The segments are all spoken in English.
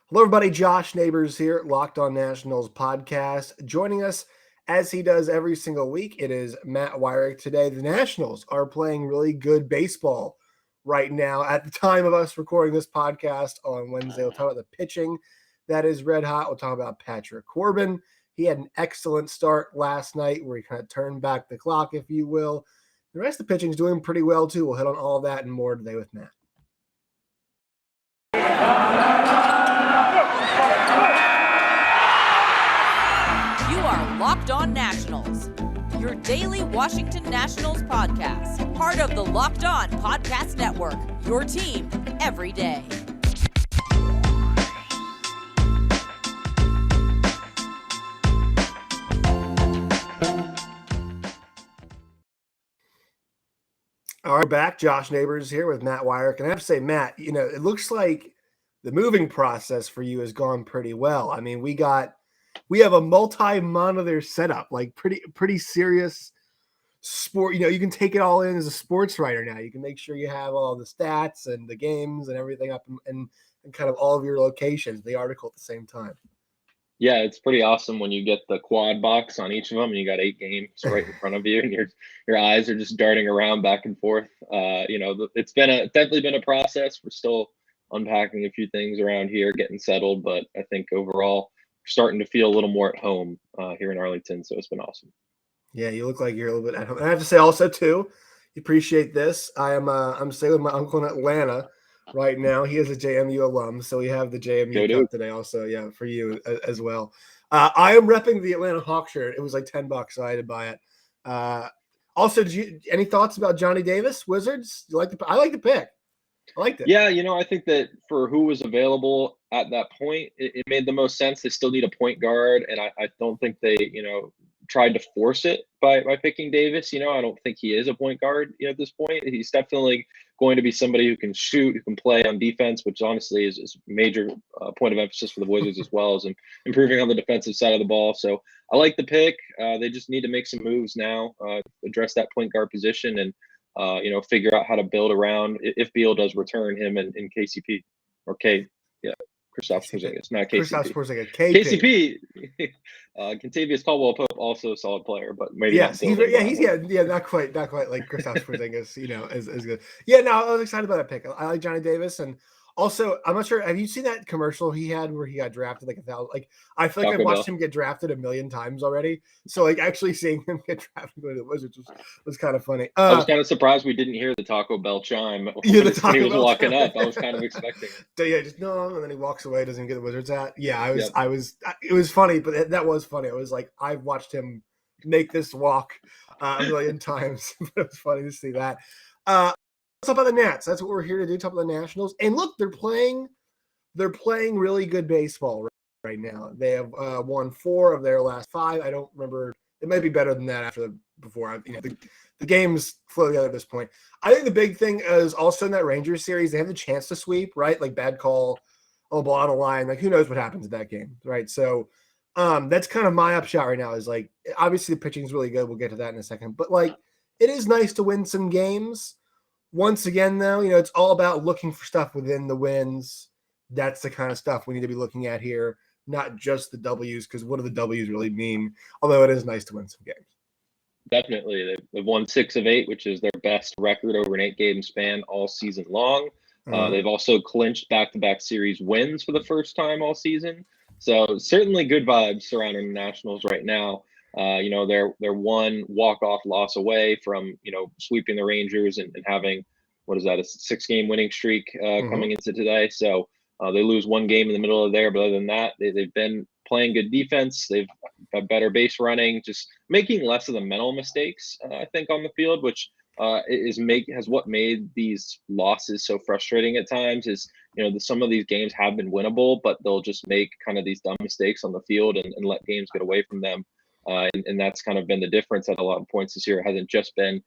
Hello, everybody. Josh Neighbors here, Locked On Nationals podcast. Joining us, as he does every single week, it is Matt Weyrich. Today, the Nationals are playing really good baseball right now. At the time of us recording this podcast on Wednesday, we'll talk about the pitching that is red hot. We'll talk about Patrick Corbin. He had an excellent start last night where he kind of turned back the clock, if you will. The rest of the pitching is doing pretty well, too. We'll hit on all that and more today with Matt. Locked On Nationals, your daily Washington Nationals podcast, part of the Locked On Podcast Network, your team every day. All right, we're back. Josh Neighbors here with Matt Weyrich. And I have to say, Matt, it looks like the moving process for you has gone pretty well. I mean, we have a multi-monitor setup, like pretty serious sport. You can take it all in as a sports writer now. You can make sure you have all the stats and the games and everything up and kind of all of your locations, the article at the same time. Yeah, it's pretty awesome when you get the quad box on each of them and you got 8 games right in front of you and your eyes are just darting around back and forth. It's definitely been a process. We're still unpacking a few things around here, getting settled, but I think overall starting to feel a little more at home here in Arlington, so it's been awesome. Yeah, you look like you're a little bit at home. And I have to say also too, you appreciate this. I'm staying with my uncle in Atlanta right now. He is a JMU alum, so we have the JMU Cup today also. Yeah, for you as well. I am repping the Atlanta Hawk shirt. It was like $10, so I had to buy it. Also, any thoughts about Johnny Davis, Wizards? I like the pick. I liked it. Yeah, I think that for who was available at that point, it made the most sense. They still need a point guard, and I don't think they, tried to force it by picking Davis. I don't think he is a point guard at this point. He's definitely going to be somebody who can shoot, who can play on defense, which honestly is a major point of emphasis for the Wizards as well as improving on the defensive side of the ball. So I like the pick. They just need to make some moves now, address that point guard position and figure out how to build around if Beal does return him and KCP or K. Yeah, Kristaps Porzingis, not KCP. Kristaps Porzingis, KCP. Kentavious Caldwell-Pope, also a solid player, but maybe yes, he's not quite like Kristaps Porzingis, as good. Yeah, no, I was excited about that pick. I like Johnny Davis, and also I'm not sure. Have you seen that commercial he had where he got drafted like 1,000? Like I feel like I've watched him get drafted 1,000,000 times already. So like actually seeing him get drafted to the Wizards was kind of funny. I was kind of surprised we didn't hear the Taco Bell chime when he was walking up. I was kind of expecting it. So yeah, just no, and then he walks away, doesn't even get the Wizards hat. Yeah, it was funny, but that was funny. I was like, I've watched him make this walk 1,000,000 times. It was funny to see that. Let's talk about the Nats. That's what we're here to do. Talk about the Nationals. And look, they're playing really good baseball right now. They have won 4 of their last 5. I don't remember. It might be better than that before. The games flow together at this point. I think the big thing is also in that Rangers series, they have the chance to sweep, right? Like bad call, a ball on the line. Like who knows what happens in that game, right? So that's kind of my upshot right now is like, obviously the pitching is really good. We'll get to that in a second. But like, it is nice to win some games. Once again, though, it's all about looking for stuff within the wins. That's the kind of stuff we need to be looking at here, not just the W's, because what do the W's really mean? Although it is nice to win some games. Definitely. They've won 6 of 8, which is their best record over an 8-game span all season long. They've also clinched back-to-back series wins for the first time all season. So certainly good vibes surrounding the Nationals right now. They're one walk-off loss away from, sweeping the Rangers and having, a 6-game winning streak coming into today. So they lose 1 game in the middle of there. But other than that, they've been playing good defense. They've got better base running, just making less of the mental mistakes, I think, on the field, which has what made these losses so frustrating at times is, some of these games have been winnable, but they'll just make kind of these dumb mistakes on the field and let games get away from them. And that's kind of been the difference at a lot of points this year. It hasn't just been,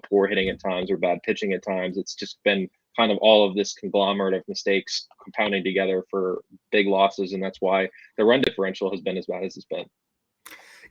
poor hitting at times or bad pitching at times. It's just been kind of all of this conglomerate of mistakes compounding together for big losses. And that's why the run differential has been as bad as it's been.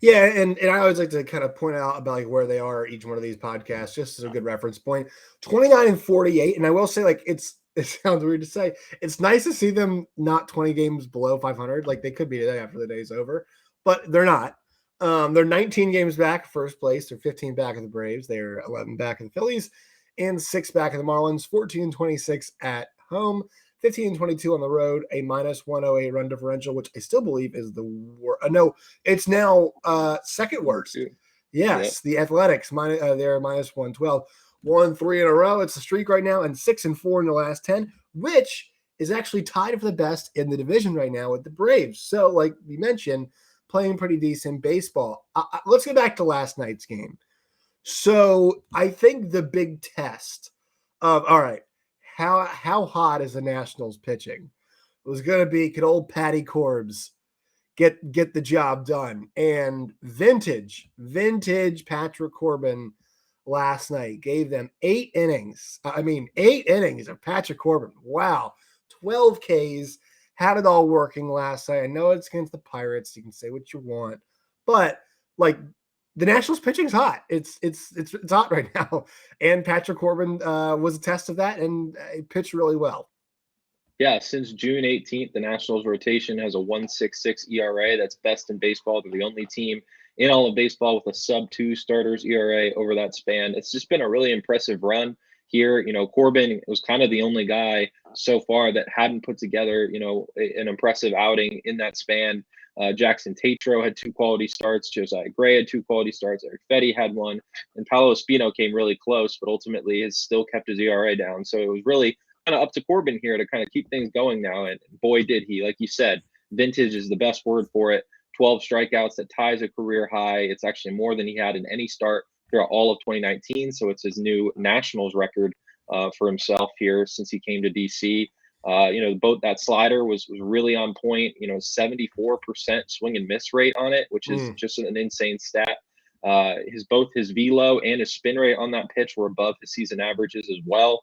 Yeah, and I always like to kind of point out about like where they are each one of these podcasts, just as a good reference point. 29 and 48, and I will say like it's It sounds weird to say. It's nice to see them not 20 games below 500. Like they could be today after the day's over, but they're not. They're 19 games back first place. They're 15 back of the Braves. They're 11 back of the Phillies and 6 back of the Marlins, 14-26 at home, 15-22 on the road, a minus 108 run differential, which I still believe is the worst. No, it's now second worst. Yes, the Athletics, they're minus 112. 1-3 in a row. It's a streak right now, and 6-4 in the last 10, which is actually tied for the best in the division right now with the Braves. So, like we mentioned, playing pretty decent baseball. Let's get back to last night's game. So, I think the big test of, all right, how hot is the Nationals pitching? It was going to be, could old Patty Corbs get the job done? And vintage Patrick Corbin last night gave them 8 innings. 8 innings of Patrick Corbin. Wow. 12 Ks. Had it all working last night. I know it's against the Pirates. You can say what you want. But, like, the Nationals pitching's hot. It's hot right now. And Patrick Corbin was a test of that, and pitched really well. Yeah, since June 18th, the Nationals rotation has a 1.66 ERA. That's best in baseball. They're the only team in all of baseball with a sub-2 starters ERA over that span. It's just been a really impressive run here. Corbin was kind of the only guy so far that hadn't put together, an impressive outing in that span. Jackson Tatro had 2 quality starts. Josiah Gray had 2 quality starts. Eric Fetty had 1. And Paolo Espino came really close, but ultimately has still kept his ERA down. So it was really kind of up to Corbin here to kind of keep things going now. And boy, did he. Like you said, vintage is the best word for it. 12 strikeouts, that ties a career high. It's actually more than he had in any start throughout all of 2019. So it's his new Nationals record for himself here since he came to DC. That slider was really on point. 74% swing and miss rate on it, which is just an insane stat. Both his velo and his spin rate on that pitch were above his season averages as well,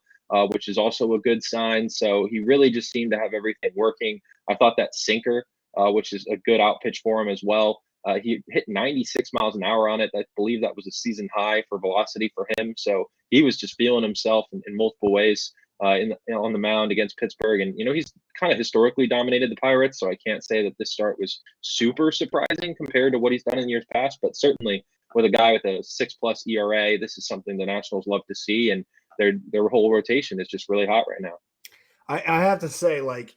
which is also a good sign. So he really just seemed to have everything working. I thought that sinker, which is a good out pitch for him as well. He hit 96 miles an hour on it. I believe that was a season high for velocity for him. So he was just feeling himself in multiple ways on the mound against Pittsburgh. And, he's kind of historically dominated the Pirates. So I can't say that this start was super surprising compared to what he's done in years past. But certainly with a guy with a 6+ ERA, this is something the Nationals love to see. And their whole rotation is just really hot right now. I have to say, like,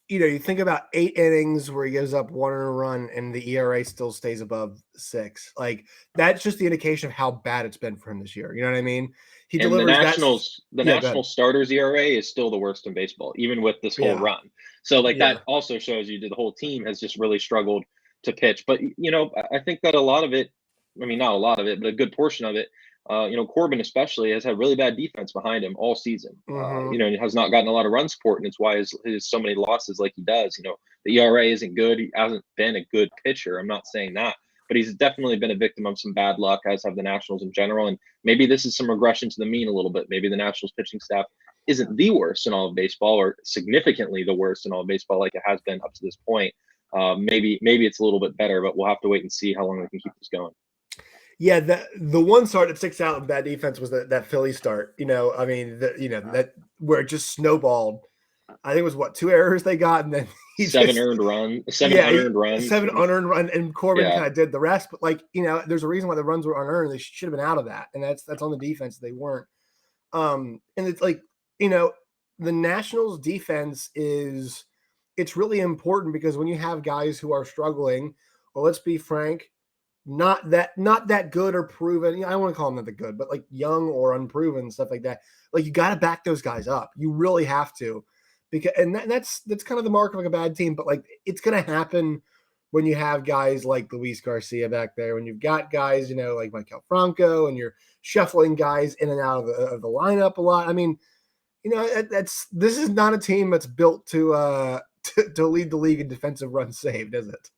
you think about 8 innings where he gives up 1 run and the ERA still stays above 6. Like, that's just the indication of how bad it's been for him this year. You know what I mean? He delivers the Nationals starters ERA is still the worst in baseball, even with this whole run. So that also shows you the whole team has just really struggled to pitch. But, I think that a lot of it, not a lot of it, but a good portion of it, Corbin especially has had really bad defense behind him all season. He has not gotten a lot of run support, and it's why his so many losses like he does. The ERA isn't good. He hasn't been a good pitcher. I'm not saying that, but he's definitely been a victim of some bad luck, as have the Nationals in general. And maybe this is some regression to the mean a little bit. Maybe the Nationals pitching staff isn't the worst in all of baseball, or significantly the worst in all of baseball, like it has been up to this point. Maybe it's a little bit better, but we'll have to wait and see how long we can keep this going. Yeah, the one start that sticks out in bad defense was that Philly start. That where it just snowballed. I think it was 2 errors they got, and then seven unearned runs, 7 unearned runs, and Corbin kind of did the rest. But there's a reason why the runs were unearned. They should have been out of that, and that's on the defense. They weren't. And it's the Nationals defense it's really important because when you have guys who are struggling, well, let's be frank, not that good or proven. I don't want to call them not that good, but like young or unproven, stuff like that. Like, you got to back those guys up. You really have to, because that's kind of the mark of a bad team. But it's going to happen when you have guys like Luis Garcia back there, when you've got guys, like Michael Franco, and you're shuffling guys in and out of the lineup a lot. This is not a team that's built to lead the league in defensive runs saved, is it?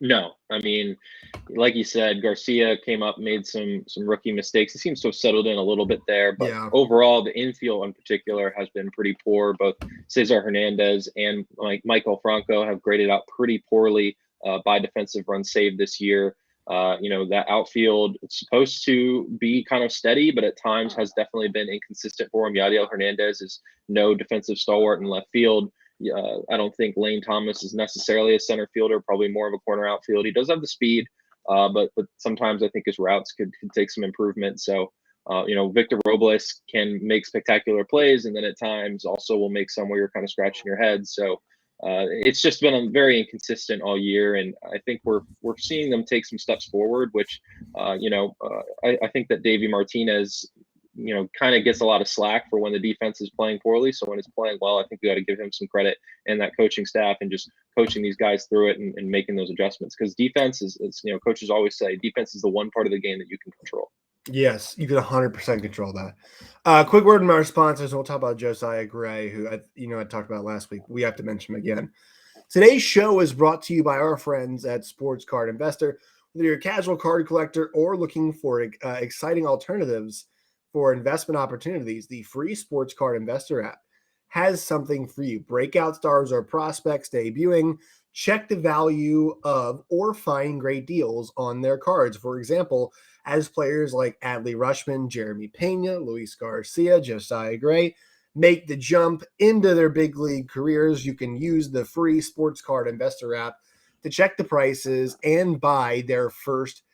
No, like you said, Garcia came up, made some rookie mistakes. He seems to have settled in a little bit there, but overall, the infield in particular has been pretty poor. Both Cesar Hernandez and Michael Franco have graded out pretty poorly by defensive runs saved this year. That outfield, it's supposed to be kind of steady, but at times has definitely been inconsistent for him. Yadiel Hernandez is no defensive stalwart in left field. I don't think Lane Thomas is necessarily a center fielder, probably more of a corner outfield. He does have the speed, but sometimes I think his routes could take some improvement. So, Victor Robles can make spectacular plays, and then at times also will make some where you're kind of scratching your head. So it's just been very inconsistent all year, and I think we're seeing them take some steps forward, which I think that Davey Martinez kind of gets a lot of slack for when the defense is playing poorly. So when it's playing well, I think we got to give him some credit and that coaching staff and just coaching these guys through it and making those adjustments, because defense is coaches always say defense is the one part of the game that you can control. Yes, you can 100% control that. Quick word from our sponsors, and we'll talk about Josiah Gray, who I talked about last week. We have to mention him again. Today's show is brought to you by our friends at Sports Card Investor. Whether you're a casual card collector or looking for exciting alternatives for investment opportunities, the free Sports Card Investor app has something for you. Breakout stars or prospects debuting, check the value of or find great deals on their cards. For example, as players like Adley Rutschman, Jeremy Pena, Luis Garcia, Josiah Gray make the jump into their big league careers, you can use the free Sports Card Investor app to check the prices and buy their first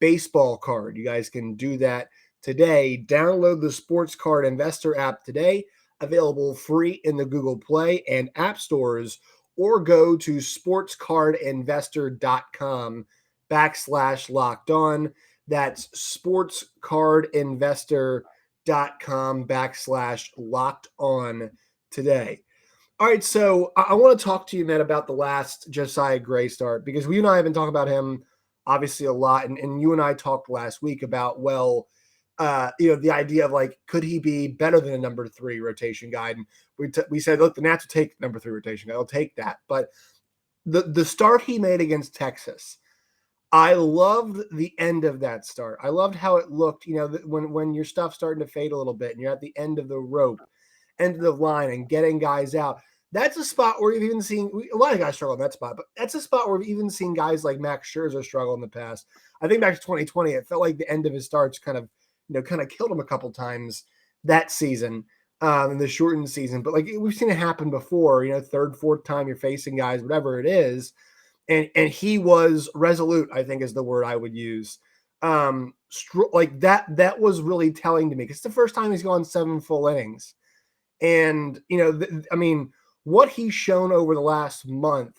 baseball card. You guys can do that today. Download the Sports Card Investor app today, available free in the Google Play and App Stores, or go to sportscardinvestor.com/locked-on. That's sportscardinvestor.com/locked-on today. All right, so I want to talk to you, Matt, about the last Josiah Gray start, because you and I have been talking about him obviously a lot, and you and I talked last week about, the idea of could he be better than a number 3 rotation guy? And we said, look, the Nats will take number 3 rotation guy. They'll take that. But the start he made against Texas, I loved the end of that start. I loved how it looked, when your stuff's starting to fade a little bit and you're at the end of the rope, end of the line, and getting guys out. That's a spot where we've even seen a lot of guys struggle in that spot, but that's a spot where we've even seen guys like Max Scherzer struggle in the past. I think back to 2020, it felt like the end of his starts kind of killed him a couple times that season, in the shortened season. But we've seen it happen before, third, fourth time you're facing guys, whatever it is. And he was resolute, I think is the word I would use. That was really telling to me, because it's the first time he's gone 7 full innings. And, what he's shown over the last month,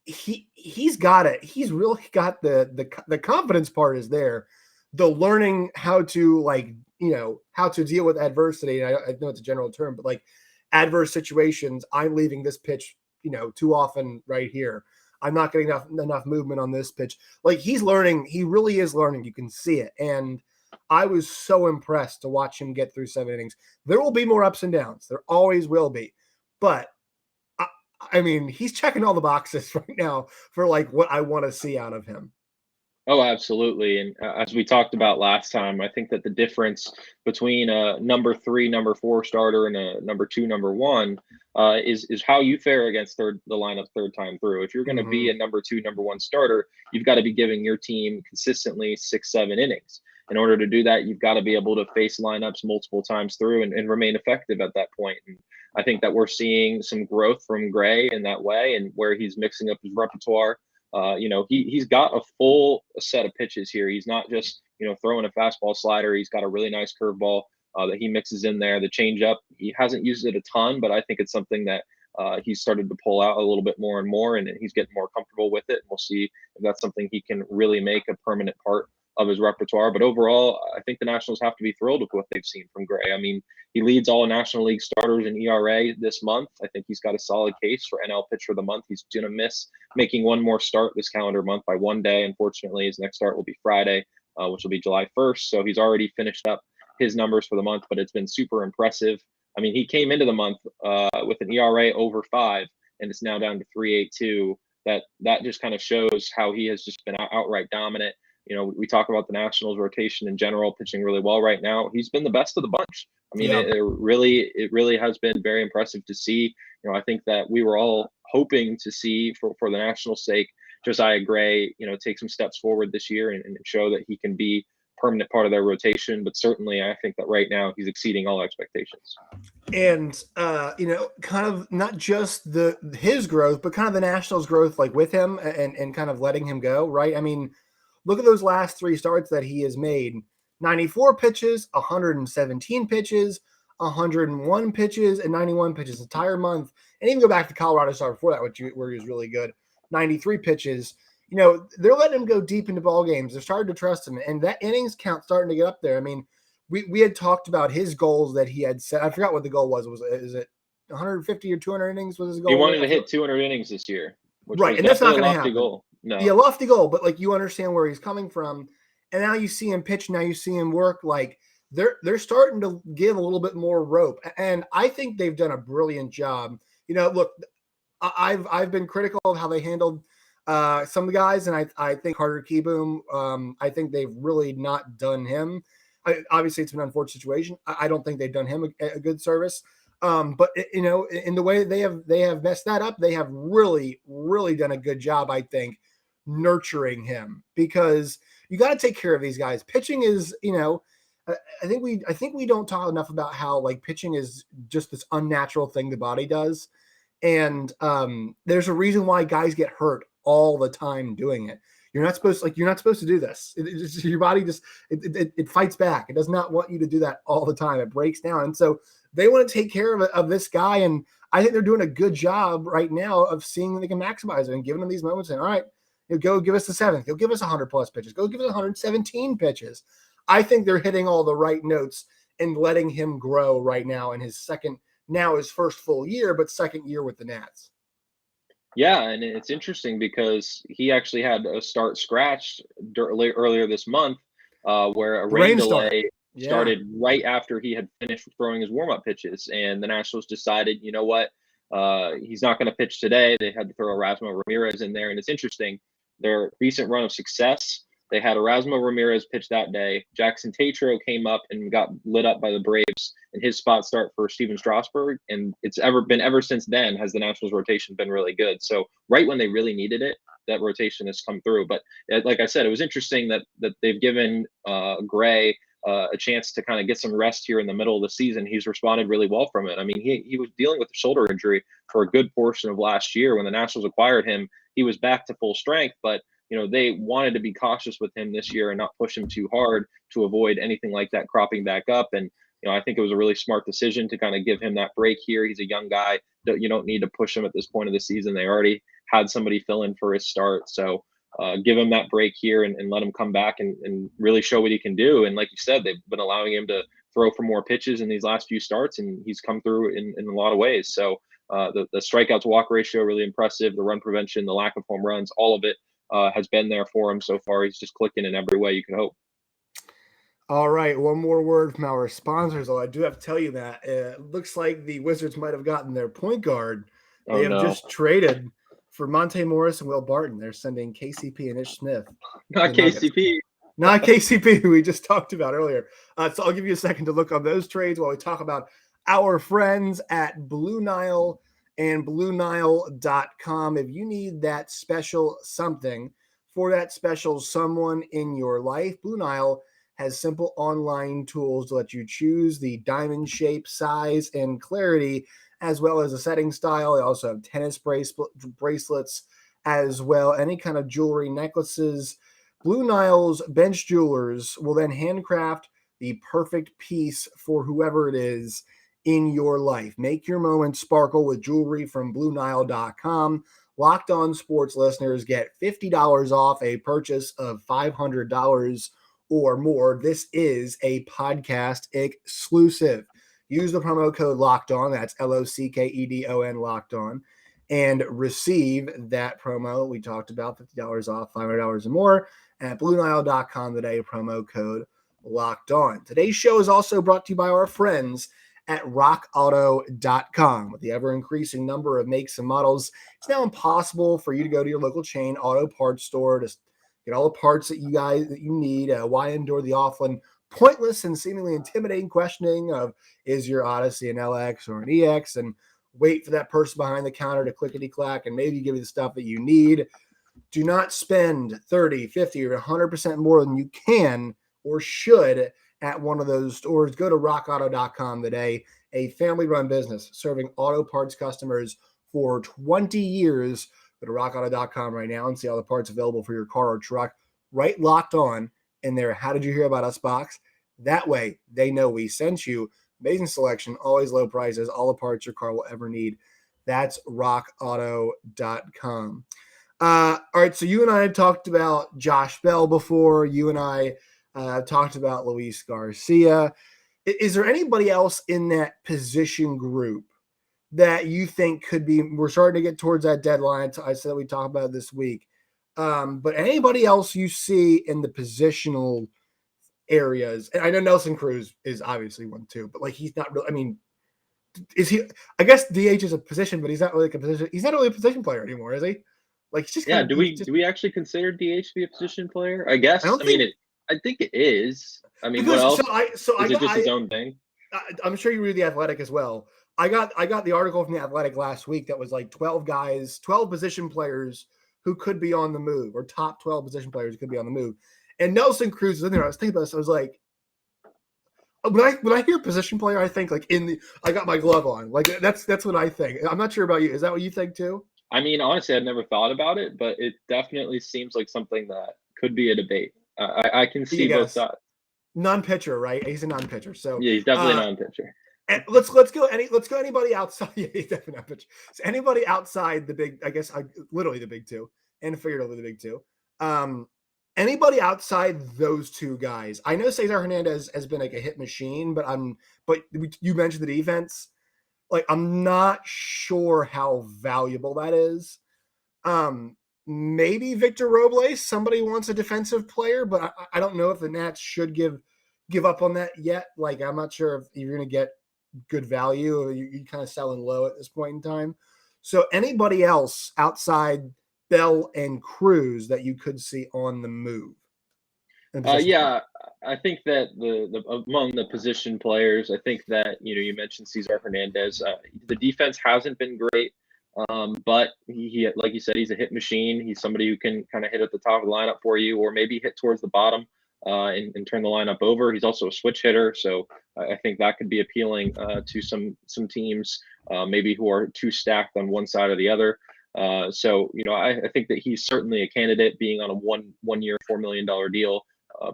he's got it. He's really got the confidence part is there. The learning how to how to deal with adversity. And I know it's a general term, but adverse situations, I'm leaving this pitch, too often right here. I'm not getting enough movement on this pitch. He's learning. He really is learning. You can see it. And I was so impressed to watch him get through 7 innings. There will be more ups and downs. There always will be. But he's checking all the boxes right now for what I want to see out of him. Oh, absolutely. And as we talked about last time, I think that the difference between a number 3, number 4 starter and a number 2, number 1 is how you fare against the lineup third time through. If you're going to be a number 2, number 1 starter, you've got to be giving your team consistently 6-7 innings. In order to do that, you've got to be able to face lineups multiple times through and remain effective at that point. And I think that we're seeing some growth from Gray in that way, and where he's mixing up his repertoire. He's got a full set of pitches here. He's not just, throwing a fastball slider. He's got a really nice curveball that he mixes in there. The changeup, he hasn't used it a ton, but I think it's something that he's started to pull out a little bit more and more, and he's getting more comfortable with it. And we'll see if that's something he can really make a permanent part of his repertoire. But overall, I think the Nationals have to be thrilled with what they've seen from Gray. He leads all National League starters in ERA this month. I think he's got a solid case for NL Pitcher of the Month. He's going to miss making one more start this calendar month by 1 day. Unfortunately, his next start will be Friday, which will be July 1st. So he's already finished up his numbers for the month, but it's been super impressive. He came into the month with an ERA over 5, and it's now down to 3.82. That just kind of shows how he has just been outright dominant. We talk about the Nationals rotation in general, pitching really well right now. He's been the best of the bunch. It really has been very impressive to see. I think that we were all hoping to see, for the Nationals' sake, Josiah Gray, take some steps forward this year and show that he can be permanent part of their rotation. But certainly I think that right now he's exceeding all expectations. And, kind of not just his growth, but kind of the Nationals' growth, like with him and kind of letting him go, right? I mean, look at those last 3 starts that he has made. 94 pitches, 117 pitches, 101 pitches, and 91 pitches entire month. And even go back to Colorado start before that, where he was really good. 93 pitches. They're letting him go deep into ball games. They're starting to trust him. And that innings count starting to get up there. I mean, we had talked about his goals that he had set. I forgot what the goal was. Is it 150 or 200 innings was his goal? He wanted to hit 200 innings this year. Right, and that's not going to happen. Goal. No. Yeah, lofty goal, but like you understand where he's coming from. And now you see him pitch. Now you see him work. Like they're starting to give a little bit more rope. And I think they've done a brilliant job. Look, I've been critical of how they handled some of the guys, and I think Carter Kieboom, I think they've really not done him. Obviously, it's an unfortunate situation. I don't think they've done him a good service. But in the way they have messed that up, they have really, really done a good job, I think, nurturing him, because you got to take care of these guys. Pitching is, I think we don't talk enough about how like pitching is just this unnatural thing the body does. And there's a reason why guys get hurt all the time doing it. You're not supposed to do this. Your body just it fights back. It does not want you to do that all the time. It breaks down. And so they want to take care of this guy. And I think they're doing a good job right now of seeing that they can maximize it and giving him these moments. And all right, go give us the 7th. Go give us 100+ pitches. Go give us 117 pitches. I think they're hitting all the right notes and letting him grow right now in his first full year, but second year with the Nats. Yeah, and it's interesting because he actually had a start scratched earlier this month where a rain delay started right after he had finished throwing his warm-up pitches. And the Nationals decided, you know what, he's not going to pitch today. They had to throw Erasmo Ramirez in there. And it's interesting, their recent run of success, they had Erasmo Ramirez pitch that day. Jackson Tatro came up and got lit up by the Braves in his spot start for Steven Strasburg. And it's ever since then has the Nationals rotation been really good. So right when they really needed it, that rotation has come through. But like I said, it was interesting that they've given Gray a chance to kind of get some rest here in the middle of the season. He's responded really well from it. I mean, he was dealing with a shoulder injury for a good portion of last year. When the Nationals acquired him, he was back to full strength, but they wanted to be cautious with him this year and not push him too hard to avoid anything like that cropping back up. And, I think it was a really smart decision to kind of give him that break here. He's a young guy. You don't need to push him at this point of the season. They already had somebody fill in for his start. So give him that break here and let him come back and really show what he can do. And like you said, they've been allowing him to throw for more pitches in these last few starts, and he's come through in a lot of ways. So the strikeout to walk ratio, really impressive. The run prevention, the lack of home runs, all of it has been there for him so far. He's just clicking in every way you could hope. All right, one more word from our sponsors. I do have to tell you that it looks like the Wizards might have gotten their point guard. They have just traded for Monte Morris and Will Barton. They're sending KCP and Ish Smith. Not KCP. Not KCP, who we just talked about earlier. So I'll give you a second to look on those trades while we talk about our friends at Blue Nile and BlueNile.com. If you need that special something for that special someone in your life, Blue Nile has simple online tools to let you choose the diamond shape, size, and clarity, as well as a setting style. They also have tennis bracelets as well, any kind of jewelry, necklaces. Blue Nile's bench jewelers will then handcraft the perfect piece for whoever it is in your life. Make your moment sparkle with jewelry from BlueNile.com. Locked On Sports listeners get $50 off a purchase of $500 or more. This is a podcast exclusive. Use the promo code Locked On. That's LOCKEDON, Locked On, and receive that promo we talked about, $50 off, $500 or more at BlueNile.com today. Promo code Locked On. Today's show is also brought to you by our friends at RockAuto.com. With the ever-increasing number of makes and models, it's now impossible for you to go to your local chain auto parts store to get all the parts that you need. Why endure the often pointless and seemingly intimidating questioning of, is your Odyssey an LX or an EX, and wait for that person behind the counter to clickety-clack and maybe give you the stuff that you need. Do not spend 30, 50, or 100% more than you can or should at one of those stores. Go to rockauto.com today, a family-run business serving auto parts customers for 20 years. Go to rockauto.com right now and see all the parts available for your car or truck. Right Locked On in there. How did you hear about us box? That way they know we sent you. Amazing selection, always low prices, all the parts your car will ever need. That's rockauto.com. All right, so you and I had talked about Josh Bell before. You and I talked about Luis Garcia. Is there anybody else in that position group that you think could be? We're starting to get towards that deadline. I said we talked about it this week. But anybody else you see in the positional areas? And I know Nelson Cruz is obviously one too, but like he's not really. I mean, is he? I guess DH is a position, but he's not really like a position. He's not really a position player anymore, is he? Like it's just do we actually consider DH to be a position player? I guess. I think it is. I mean, what else? Is it just his own thing? I'm sure you read The Athletic as well. I got the article from The Athletic last week that was like 12 position players who could be on the move, or top 12 position players who could be on the move. And Nelson Cruz is in there. I was thinking about this. I was like, when I hear position player, I think like I got my glove on. Like that's what I think. I'm not sure about you. Is that what you think too? I mean, honestly, I've never thought about it, but it definitely seems like something that could be a debate. I can see both sides. Non-pitcher, right? He's a non-pitcher, so yeah, he's definitely a non-pitcher. And let's go anybody outside. Yeah, he's definitely non-pitcher. So anybody outside the big, I guess, literally the big two, and figuratively the big two. Anybody outside those two guys? I know Cesar Hernandez has been like a hit machine, but you mentioned the defense. Like, I'm not sure how valuable that is. Maybe Victor Robles. Somebody wants a defensive player, but I don't know if the Nats should give up on that yet. Like, I'm not sure if you're going to get good value, or you're kind of selling low at this point in time. So anybody else outside Bell and Cruz that you could see on the move? Yeah, I think that the among the position players, I think that you mentioned Cesar Hernandez. The defense hasn't been great, but he like you said, he's a hit machine. He's somebody who can kind of hit at the top of the lineup for you, or maybe hit towards the bottom and turn the lineup over. He's also a switch hitter, so I think that could be appealing to some teams maybe who are too stacked on one side or the other. So I think that he's certainly a candidate, being on a one year $4 million deal.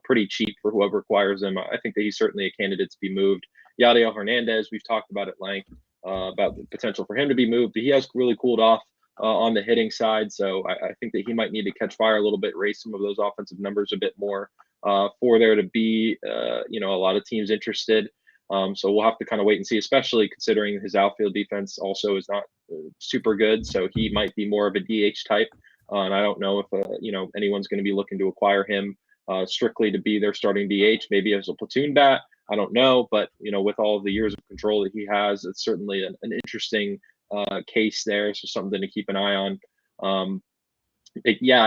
Pretty cheap for whoever acquires him. I think that he's certainly a candidate to be moved. Yadiel Hernandez, we've talked about at length about the potential for him to be moved, but he has really cooled off on the hitting side. So I think that he might need to catch fire a little bit, raise some of those offensive numbers a bit more for there to be, a lot of teams interested. So we'll have to kind of wait and see, especially considering his outfield defense also is not super good. So he might be more of a DH type. And I don't know if, anyone's going to be looking to acquire him strictly to be their starting DH, maybe as a platoon bat. I don't know, but with all of the years of control that he has, it's certainly an interesting case there. So something to keep an eye on. I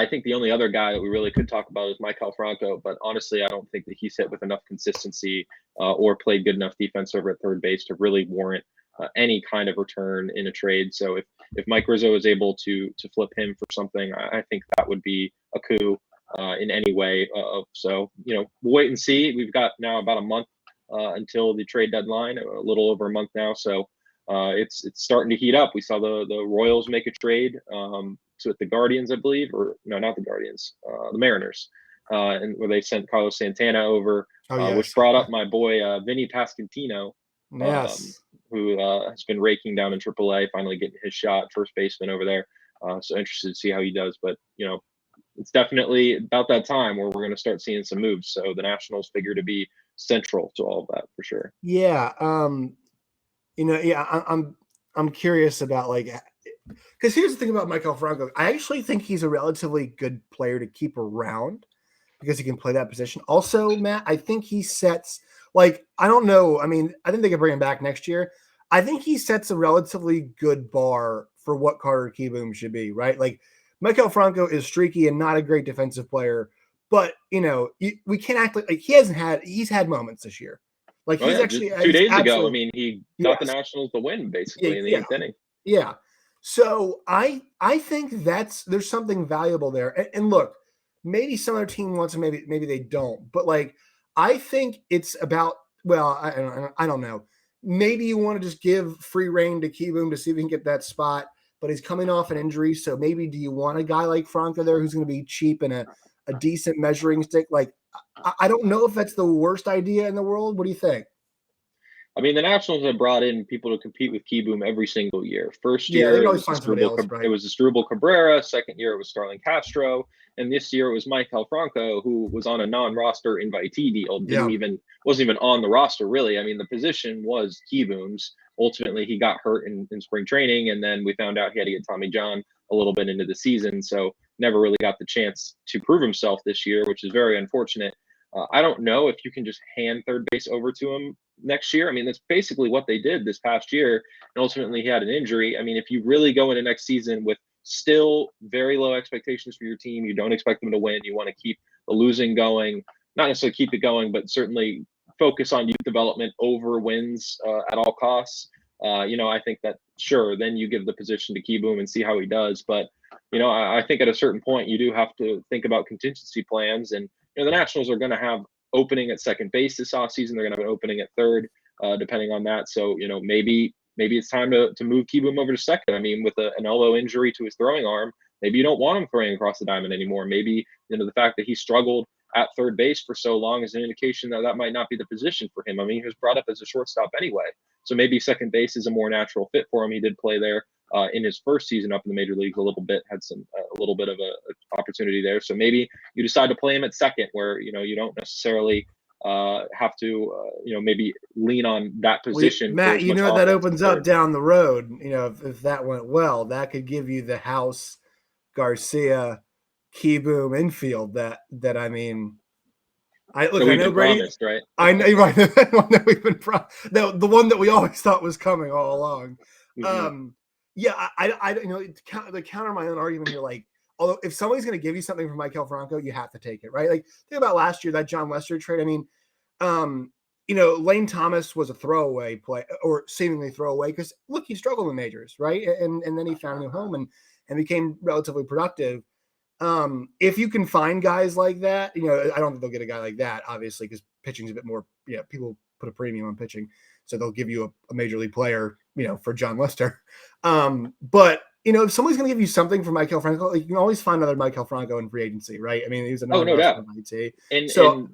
think the only other guy that we really could talk about is Maikel Franco, but honestly, I don't think that he's hit with enough consistency or played good enough defense over at third base to really warrant any kind of return in a trade. So if Mike Rizzo is able to flip him for something, I think that would be a coup in any way. So we'll wait and see. We've got now about a month until the trade deadline, a little over a month now. So it's starting to heat up. We saw the Royals make a trade with the Guardians, I believe, or no, not the Guardians, the Mariners, and where they sent Carlos Santana over, which brought up my boy Vinny Pasquantino, who has been raking down in AAA, finally getting his shot, first baseman over there. So interested to see how he does, but it's definitely about that time where we're going to start seeing some moves. So the Nationals figure to be central to all of that for sure. Yeah. I'm curious about because here's the thing about Maikel Franco. I actually think he's a relatively good player to keep around because he can play that position. Also, Matt, I think he sets I don't know. I mean, I think they could bring him back next year. I think he sets a relatively good bar for what Carter Kieboom should be, right? Like, Maikel Franco is streaky and not a great defensive player, but we can't act like he's had moments this year. Like he's actually 2 days ago. I mean, he got the Nationals the win basically in the eighth inning. Yeah. So I think there's something valuable there. And look, maybe some other team wants to, maybe they don't. But like, I think it's about, well, I don't know. Maybe you want to just give free reign to Kieboom to see if he can get that spot, but he's coming off an injury. So maybe do you want a guy like Franco there who's going to be cheap and a decent measuring stick? Like, I don't know if that's the worst idea in the world. What do you think? I mean, the Nationals have brought in people to compete with Kieboom every single year. First Yeah, year, they it always was find somebody else, right? It was Asdrubal Cabrera. Second year, it was Starlin Castro. And this year, it was Maikel Franco, who was on a non-roster invitee deal. Wasn't even on the roster, really. I mean, the position was Kieboom's. Ultimately, he got hurt in spring training, and then we found out he had to get Tommy John a little bit into the season. So never really got the chance to prove himself this year, which is very unfortunate. I don't know if you can just hand third base over to him next year. I mean, that's basically what they did this past year. And ultimately, he had an injury. I mean, if you really go into next season with still very low expectations for your team, you don't expect them to win, you want to keep the losing going, not necessarily keep it going, but certainly focus on youth development over wins at all costs. I think that, sure, then you give the position to Kieboom and see how he does. But, I think at a certain point, you do have to think about contingency plans. And, the Nationals are going to have opening at second base this offseason. They're going to have an opening at third, depending on that. So, maybe it's time to move Kieboom over to second. I mean, with an elbow injury to his throwing arm, maybe you don't want him throwing across the diamond anymore. Maybe, the fact that he struggled at third base for so long is an indication that might not be the position for him. I mean, he was brought up as a shortstop anyway. So maybe second base is a more natural fit for him. He did play there in his first season up in the major leagues a little bit, had a little bit of a opportunity there. So maybe you decide to play him at second where, you don't necessarily have to, maybe lean on that position. Matt, that opens up down the road. If that went well, that could give you the House, Garcia, Kieboom infield. That I mean, I know Brady. Promised, right? I know, right. The one that we've been the one that we always thought was coming all along. Mm-hmm. Yeah, I to counter my own argument here, like, although if somebody's going to give you something from Maikel Franco, you have to take it, right? Like, think about last year, that John Lester trade. I mean, Lane Thomas was a throwaway play, or seemingly throwaway, because look, he struggled in majors, right? And then he found a new home and became relatively productive. If you can find guys like that, I don't think they'll get a guy like that, obviously, because pitching's a bit more, people put a premium on pitching, so they'll give you a major league player, for John Lester. But if somebody's going to give you something from Maikel Franco, like, you can always find another Maikel Franco in free agency, right? I mean, he was a no doubt. And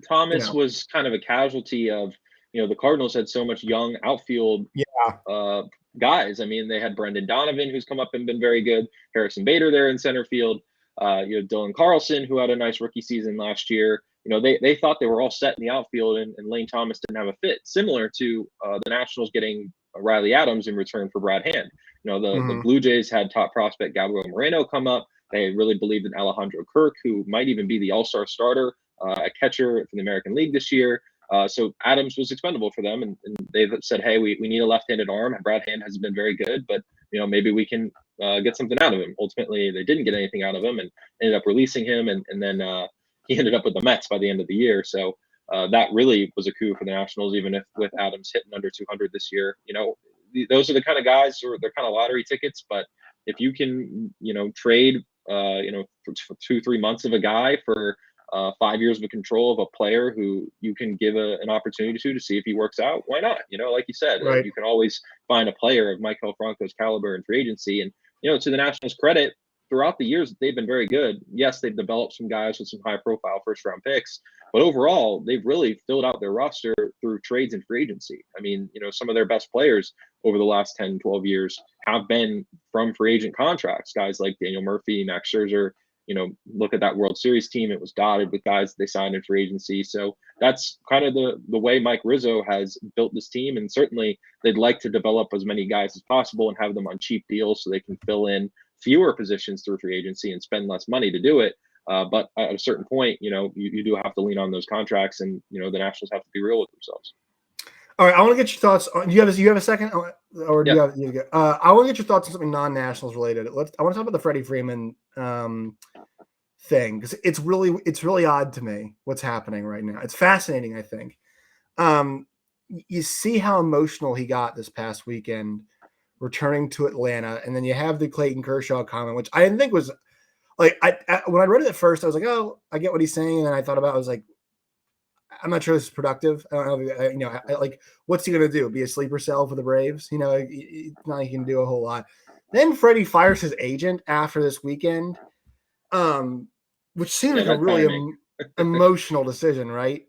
Thomas was kind of a casualty of, the Cardinals had so much young outfield guys. I mean, they had Brendan Donovan, who's come up and been very good. Harrison Bader there in center field. You have Dylan Carlson, who had a nice rookie season last year. They thought they were all set in the outfield, and Lane Thomas didn't have a fit, similar to the Nationals getting Riley Adams in return for Brad Hand. The Blue Jays had top prospect Gabriel Moreno come up. They really believed in Alejandro Kirk, who might even be the all-star starter at catcher for the American League this year. So Adams was expendable for them, and they said, hey, we need a left-handed arm. Brad Hand has been very good, but maybe we can get something out of him. Ultimately, they didn't get anything out of him and ended up releasing him, and then he ended up with the Mets by the end of the year. So that really was a coup for the Nationals, even if with Adams hitting under 200 this year. Those are the kind of guys, or they're kind of lottery tickets. But if you can, trade, for 2-3 months of a guy for 5 years of control of a player who you can give an opportunity to see if he works out, why not? Like you said, right. You can always find a player of Maikel Franco's caliber in free agency. And, to the Nationals' credit, throughout the years, they've been very good. Yes, they've developed some guys with some high-profile first-round picks, but overall, they've really filled out their roster through trades and free agency. I mean, some of their best players over the last 10, 12 years have been from free agent contracts. Guys like Daniel Murphy, Max Scherzer. Look at that World Series team. It was dotted with guys they signed in free agency. So that's kind of the way Mike Rizzo has built this team. And certainly they'd like to develop as many guys as possible and have them on cheap deals so they can fill in fewer positions through free agency and spend less money to do it. But at a certain point, you do have to lean on those contracts, and, the Nationals have to be real with themselves. All right, I want to get your thoughts on. Do you have a second, or do you have? I want to get your thoughts on something non-Nationals related. I want to talk about the Freddie Freeman thing, because it's really odd to me what's happening right now. It's fascinating, I think. You see how emotional he got this past weekend returning to Atlanta, and then you have the Clayton Kershaw comment, which I didn't think was like when I read it at first, I was like, oh, I get what he's saying, and then I thought about it, I was like, I'm not sure this is productive. I don't know, like what's he gonna do? Be a sleeper cell for the Braves? Not like he can do a whole lot. Then Freddie fires his agent after this weekend, which seems like a really emotional decision, right?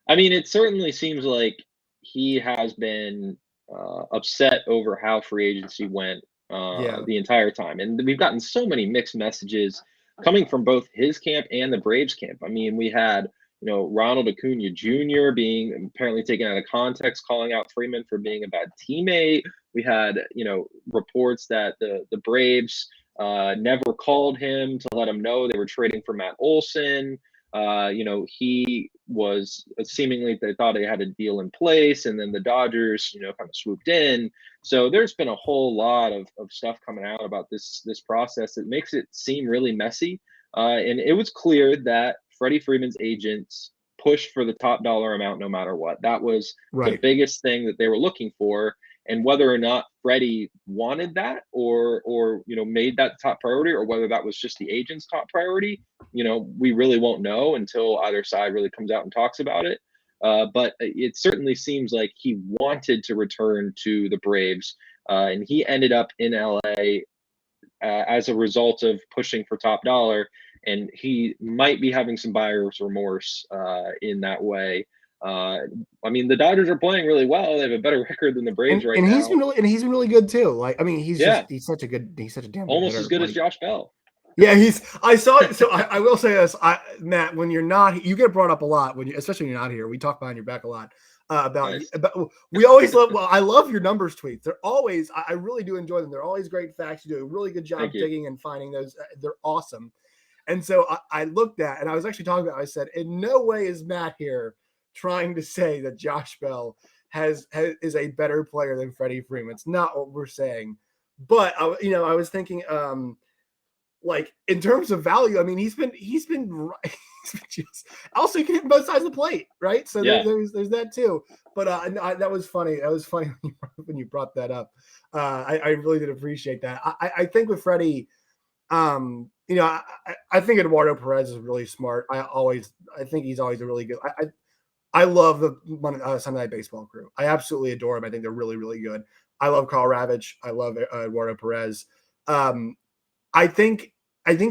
I mean, it certainly seems like he has been upset over how free agency went the entire time. And we've gotten so many mixed messages coming from both his camp and the Braves camp. I mean, we had, Ronald Acuna Jr. being apparently taken out of context, calling out Freeman for being a bad teammate. We had, reports that the Braves never called him to let him know they were trading for Matt Olson. He was seemingly, they thought he had a deal in place, and then the Dodgers, kind of swooped in. So there's been a whole lot of stuff coming out about this process that makes it seem really messy. And it was clear that Freddie Freeman's agents pushed for the top dollar amount no matter what. That was the biggest thing that they were looking for. And whether or not Freddie wanted that or made that top priority, or whether that was just the agent's top priority, we really won't know until either side really comes out and talks about it. But it certainly seems like he wanted to return to the Braves, and he ended up in LA as a result of pushing for top dollar. And he might be having some buyer's remorse in that way. I mean, the Dodgers are playing really well. They have a better record than the Braves right now. He's been really good too. Like, I mean, he's such a damn almost as good as Josh Bell. Yeah, I saw it. So I will say this, Matt, when you're not, you get brought up a lot especially when you're not here. We talk behind your back a lot about we always love. Well, I love your numbers tweets. They're always, I really do enjoy them. They're always great facts. You do a really good job digging and finding those. They're awesome. And so I looked at, and I was actually talking about, I said, in no way is Matt here trying to say that Josh Bell is a better player than Freddie Freeman. It's not what we're saying. But I was thinking, like in terms of value, I mean, he's been just, also he can hit both sides of the plate, right? So there's that too. But that was funny. That was funny when you brought that up. I really did appreciate that. I think with Freddie, I think Eduardo Perez is really smart. I think he's always a really good. I love the Sunday Night Baseball crew. I absolutely adore him. I think they're really, really good. I love Carl Ravitch. I love Eduardo Perez. I think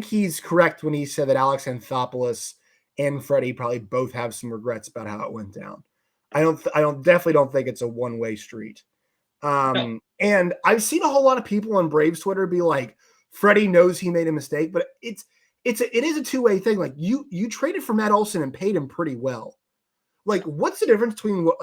he's correct when he said that Alex Anthopoulos and Freddie probably both have some regrets about how it went down. I definitely don't think it's a one-way street. No. And I've seen a whole lot of people on Braves Twitter be like, Freddie knows he made a mistake, but it is a two-way thing. Like you traded for Matt Olson and paid him pretty well. Like, what's the difference between what,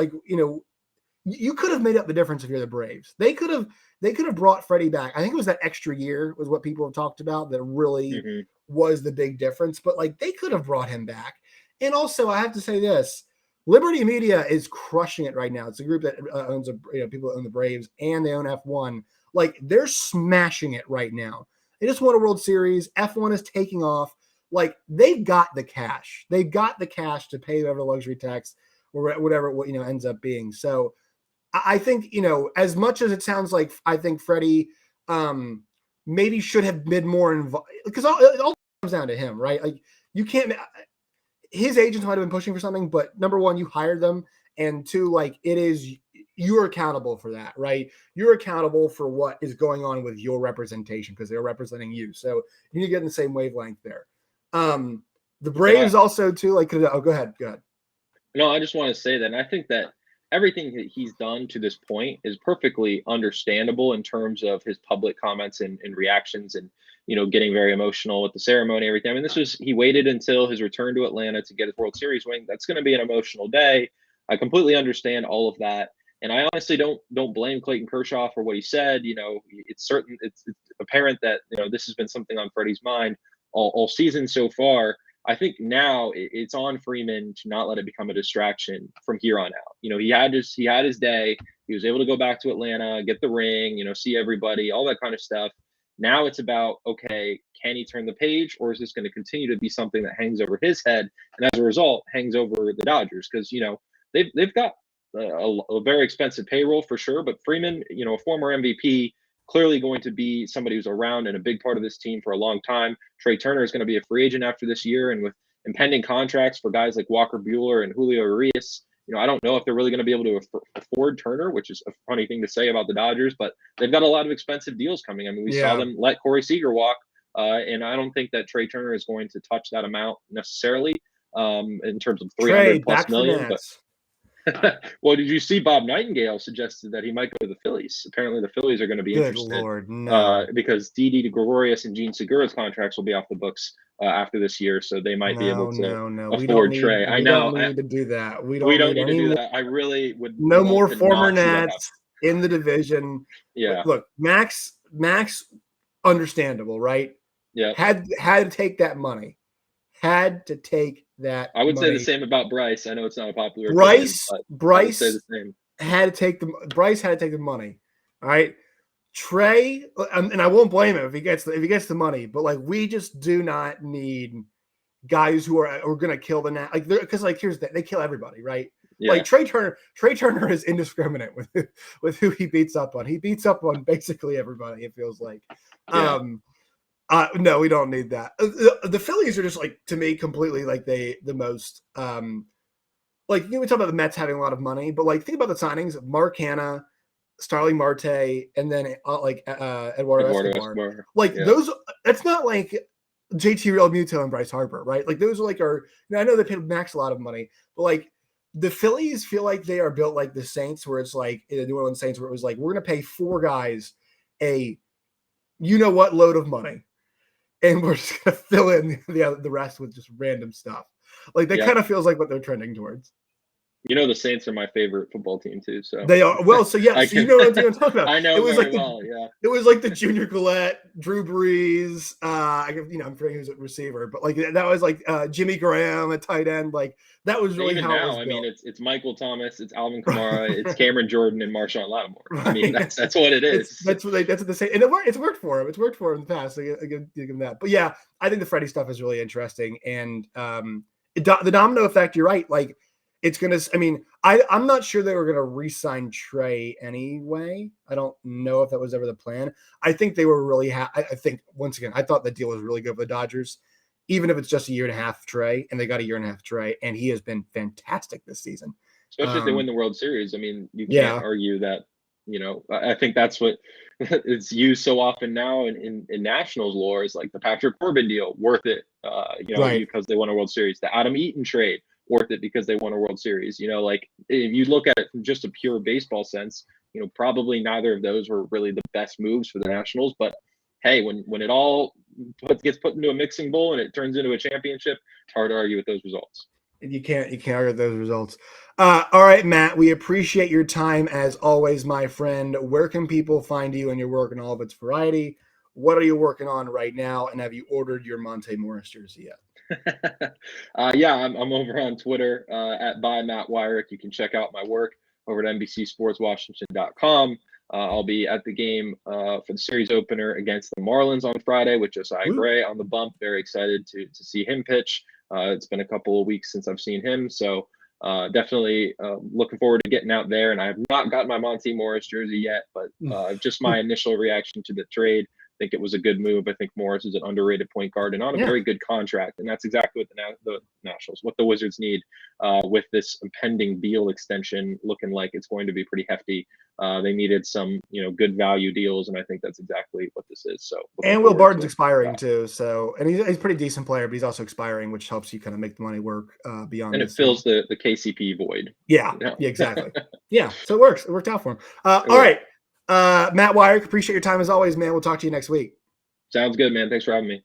you could have made up the difference if you're the Braves. They could have brought Freddie back. I think it was that extra year was what people have talked about that really was the big difference. But like, they could have brought him back. And also, I have to say this: Liberty Media is crushing it right now. It's a group that owns people that own the Braves and they own F1. Like, they're smashing it right now. They just won a World Series. F1 is taking off. Like, they've got the cash. They've got the cash to pay whatever luxury tax or whatever ends up being. So I think, as much as it sounds like I think Freddie maybe should have been more involved, because it all comes down to him, right? Like, you can't – his agents might have been pushing for something, but number one, you hired them, and two, like, you're accountable for that, right? You're accountable for what is going on with your representation because they're representing you. So you need to get in the same wavelength there. The Braves also too, like, go ahead. No, I just want to say that, and I think that everything that he's done to this point is perfectly understandable in terms of his public comments and reactions and, getting very emotional with the ceremony, everything. I mean, he waited until his return to Atlanta to get his World Series ring. That's going to be an emotional day. I completely understand all of that. And I honestly don't blame Clayton Kershaw for what he said. It's apparent that, this has been something on Freddie's mind all season so far. I think now it's on Freeman to not let it become a distraction from here on out. He had his day. He was able to go back to Atlanta, get the ring, see everybody, all that kind of stuff. Now it's about, okay, can he turn the page, or is this going to continue to be something that hangs over his head and as a result hangs over the Dodgers? Because, they've got a very expensive payroll for sure. But Freeman, a former MVP, clearly going to be somebody who's around and a big part of this team for a long time. Trey Turner is going to be a free agent after this year, and with impending contracts for guys like Walker Buehler and Julio Urias, I don't know if they're really going to be able to afford Turner, which is a funny thing to say about the Dodgers, but they've got a lot of expensive deals coming. I mean, we saw them let Corey Seager walk, and I don't think that Trey Turner is going to touch that amount necessarily in terms of 300 plus million. Well, did you see Bob Nightingale suggested that he might go to the Phillies? Apparently, the Phillies are going to be interested. Good Lord, no. Because Didi Gregorius and Gene Segura's contracts will be off the books after this year, so they might be able to afford Trey. I know. We don't need to do that. We don't need to do that. I really would. No more former Nats in the division. Yeah. Look, Max, understandable, right? Yeah. Had to take that money. Had to take that. I would say the same about Bryce. I know it's not a popular Bryce say the same. had to take the money. All right. Trey, and I won't blame him if he gets the money, but like we just do not need guys who are going to kill the Nats. Because here's that they kill everybody, right? Yeah. Like Trey Turner is indiscriminate with who he beats up on. He beats up on basically everybody. It feels like. Yeah. No, we don't need that. The Phillies are just to me completely the most we talk about the Mets having a lot of money, but think about the signings: Mark Hanna, Starling Marte, and then Eduardo Escobar. Those. That's not like JT Realmuto and Bryce Harper, right? Those are I know they paid Max a lot of money, but the Phillies feel like they are built like the Saints, where it's the New Orleans Saints, where it was we're going to pay 4 guys a load of money. And we're just going to fill in the rest with just random stuff. Kind of feels like what they're trending towards. The Saints are my favorite football team too. So they are. Well, so yeah, you know what I'm talking about. I know it was very well. Yeah, it was the Junior Gillette, Drew Brees. I'm forgetting who's a receiver, but that was Jimmy Graham at tight end. That was really even how now. it was built. I mean, it's Michael Thomas, it's Alvin Kamara, it's Cameron Jordan, and Marshawn Lattimore. Right. I mean, that's what it is. That's what they say, and it's worked for him. It's worked for him in the past. I give him that. But yeah, I think the Freddie stuff is really interesting, and the domino effect. You're right. It's going to – I mean, I'm not sure they were going to re-sign Trey anyway. I don't know if that was ever the plan. I think they were really I think, once again, I thought the deal was really good for the Dodgers, even if it's just a year and a half of Trey, and they got a year and a half of Trey, and he has been fantastic this season. Especially if they win the World Series. I mean, you can't argue that, I think that's what is used so often now in Nationals lore is the Patrick Corbin deal, worth it, because they won a World Series. The Adam Eaton trade, worth it because they won a World Series. If you look at it from just a pure baseball sense, probably neither of those were really the best moves for the Nationals. But hey, when it all gets put into a mixing bowl and it turns into a championship, it's hard to argue with those results. You can't argue with those results. All right, Matt, we appreciate your time as always, my friend. Where can people find you and your work in all of its variety? What are you working on right now? And have you ordered your Monte Morris jersey yet? I'm over on Twitter at @Matt_Weyrich. You can check out my work over at NBCSportsWashington.com. I'll be at the game for the series opener against the Marlins on Friday with Josiah Gray on the bump. Very excited to see him pitch. It's been a couple of weeks since I've seen him, so definitely looking forward to getting out there. And I have not got my Monte Morris jersey yet, but just my initial reaction to the trade. I think it was a good move. I think Morris is an underrated point guard and on a very good contract. And that's exactly what the Nationals, what the Wizards need with this impending Beal extension looking like it's going to be pretty hefty. They needed some, good value deals. And I think that's exactly what this is. So, and Will Barton's expiring too. So, and he's a pretty decent player, but he's also expiring, which helps you kind of make the money work beyond. And it fills the KCP void. Yeah, exactly. Yeah. So it works. It worked out for him. All right. Matt Weyrich, appreciate your time as always, man. We'll talk to you next week. Sounds good, man. Thanks for having me.